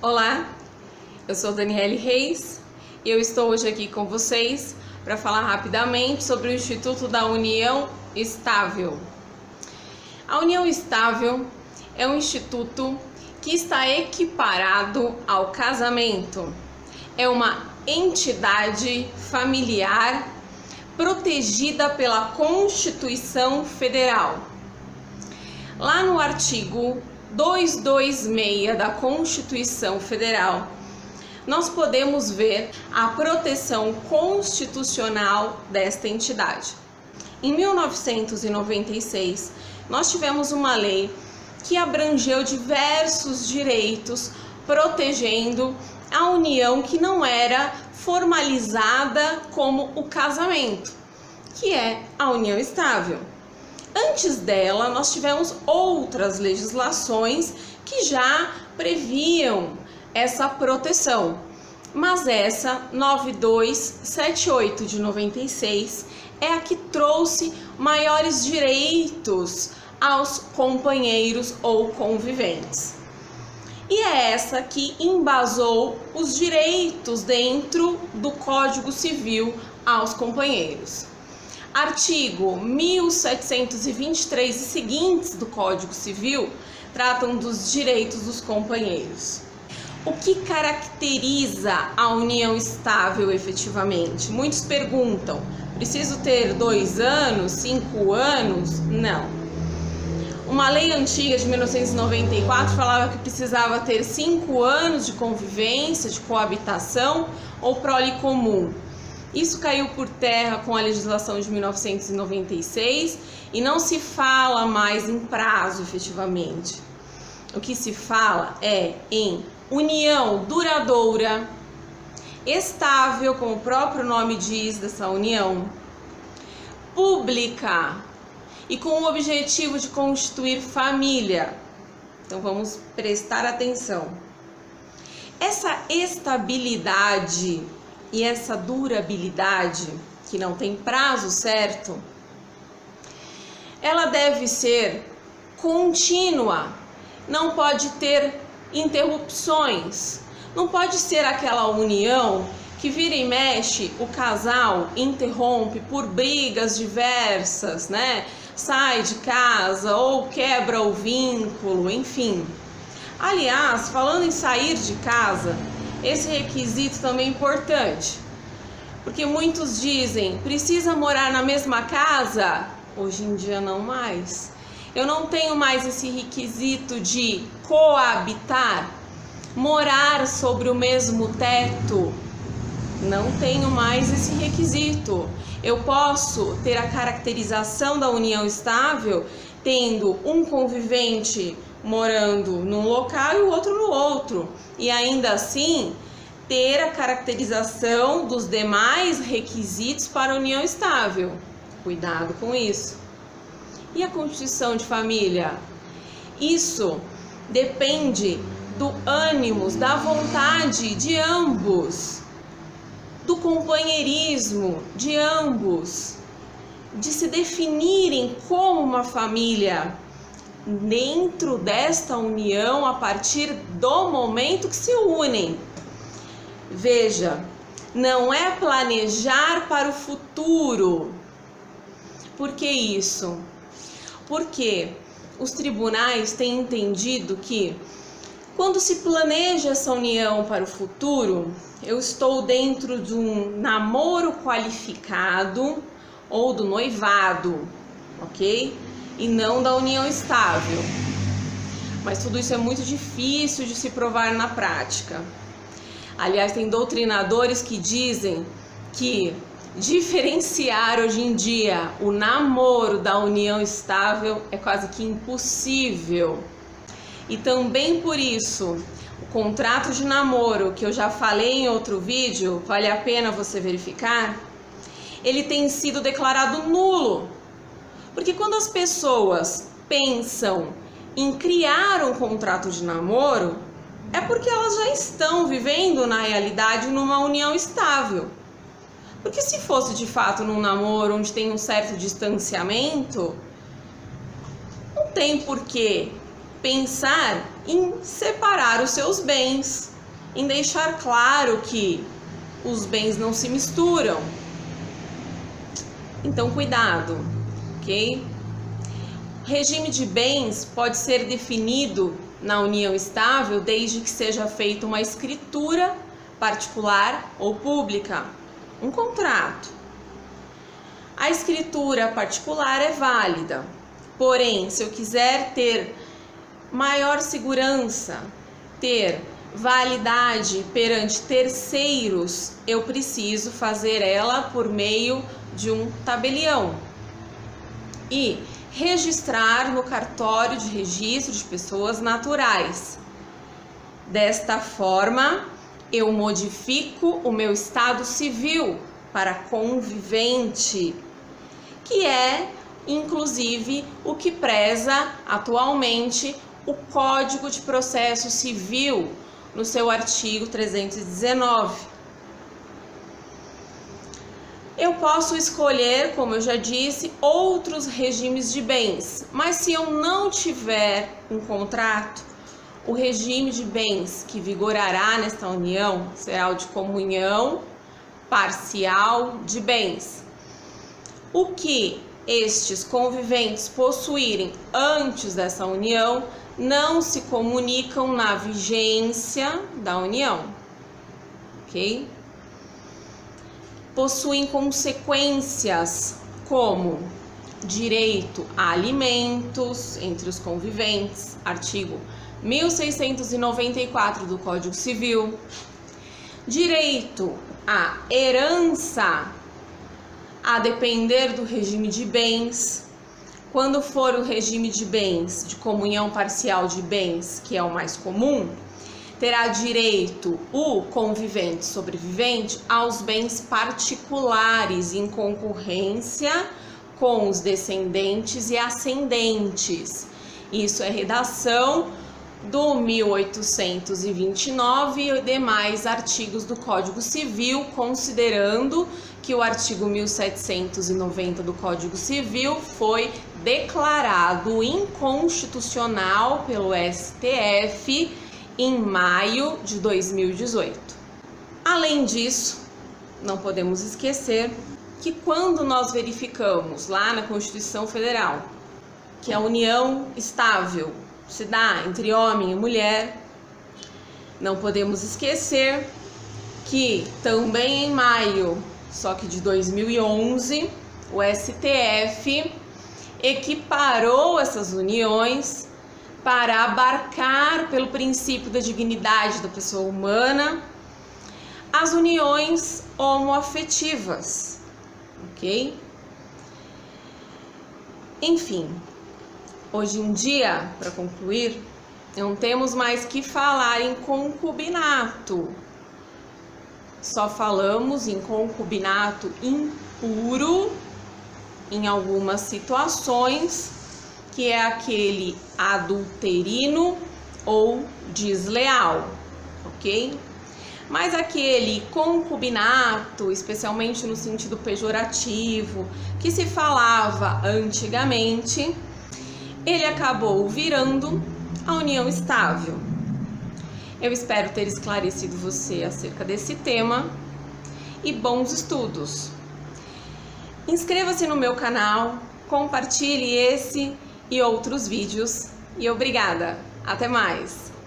Olá, eu sou Daniele Reis e eu estou hoje aqui com vocês para falar rapidamente sobre o Instituto da União Estável. A União Estável é um instituto que está equiparado ao casamento. É uma entidade familiar protegida pela Constituição Federal. Lá no artigo 226 da Constituição Federal, nós podemos ver a proteção constitucional desta entidade. Em 1996, nós tivemos uma lei que abrangeu diversos direitos protegendo a união que não era formalizada como o casamento, que é a união estável. Antes dela, nós tivemos outras legislações que já previam essa proteção, mas essa 9278 de 96 é a que trouxe maiores direitos aos companheiros ou conviventes. E é essa que embasou os direitos dentro do Código Civil aos companheiros. Artigo 1723 e seguintes do Código Civil tratam dos direitos dos companheiros. O que caracteriza a união estável efetivamente? Muitos perguntam, preciso ter 2 anos, 5 anos? Não. Uma lei antiga de 1994 falava que precisava ter 5 anos de convivência, de coabitação ou prole comum. Isso caiu por terra com a legislação de 1996 e não se fala mais em prazo efetivamente. O que se fala é em união duradoura, estável, como o próprio nome diz dessa união, pública e com o objetivo de constituir família. Então vamos prestar atenção. Essa estabilidade e essa durabilidade, que não tem prazo certo, ela deve ser contínua, não pode ter interrupções, não pode ser aquela união que vira e mexe, o casal interrompe por brigas diversas, né? Sai de casa ou quebra o vínculo, enfim. Aliás, falando em sair de casa, esse requisito também é importante, porque muitos dizem, precisa morar na mesma casa? Hoje em dia não mais. Eu não tenho mais esse requisito de coabitar, morar sobre o mesmo teto. Não tenho mais esse requisito. Eu posso ter a caracterização da união estável tendo um convivente morando num local e o outro no outro, e ainda assim ter a caracterização dos demais requisitos para a união estável. Cuidado com isso. E a constituição de família? Isso depende do ânimo, da vontade de ambos, do companheirismo de ambos, de se definirem como uma família dentro desta união a partir do momento que se unem. Veja, não é planejar para o futuro. Por que isso? Porque os tribunais têm entendido que quando se planeja essa união para o futuro, eu estou dentro de um namoro qualificado ou do noivado, ok? E não da união estável. Mas tudo isso é muito difícil de se provar na prática. Aliás, tem doutrinadores que dizem que diferenciar hoje em dia o namoro da união estável é quase que impossível. E também por isso, o contrato de namoro, que eu já falei em outro vídeo, vale a pena você verificar, ele tem sido declarado nulo. Porque quando as pessoas pensam em criar um contrato de namoro, é porque elas já estão vivendo na realidade numa união estável. Porque se fosse de fato num namoro onde tem um certo distanciamento, não tem porquê pensar em separar os seus bens, em deixar claro que os bens não se misturam. Então, cuidado, ok? Regime de bens pode ser definido na união estável desde que seja feita uma escritura particular ou pública, um contrato. A escritura particular é válida, porém, se eu quiser ter maior segurança, ter validade perante terceiros, eu preciso fazer ela por meio de um tabelião e registrar no cartório de registro de pessoas naturais. Desta forma, eu modifico o meu estado civil para convivente, que é, inclusive, o que preza atualmente o Código de Processo Civil, no seu artigo 319. Eu posso escolher, como eu já disse, outros regimes de bens, mas se eu não tiver um contrato, o regime de bens que vigorará nesta união será o de comunhão parcial de bens. O que estes conviventes possuírem antes dessa união não se comunicam na vigência da união, ok? Possuem consequências como direito a alimentos entre os conviventes, artigo 1694 do Código Civil, direito à herança a depender do regime de bens. Quando for o regime de bens, de comunhão parcial de bens, que é o mais comum, terá direito o convivente sobrevivente aos bens particulares em concorrência com os descendentes e ascendentes. Isso é redação do 1829 e demais artigos do Código Civil, considerando que o artigo 1790 do Código Civil foi declarado inconstitucional pelo STF em maio de 2018. Além disso, não podemos esquecer que quando nós verificamos lá na Constituição Federal que a união estável se dá entre homem e mulher, não podemos esquecer que também em maio, só que de 2011, o STF equiparou essas uniões para abarcar, pelo princípio da dignidade da pessoa humana, as uniões homoafetivas, ok? Enfim, hoje em dia, para concluir, não temos mais que falar em concubinato. Só falamos em concubinato impuro em algumas situações, que é aquele adulterino ou desleal, ok? Mas aquele concubinato, especialmente no sentido pejorativo, que se falava antigamente, ele acabou virando a união estável. Eu espero ter esclarecido você acerca desse tema e bons estudos. Inscreva-se no meu canal, compartilhe esse e outros vídeos e obrigada. Até mais!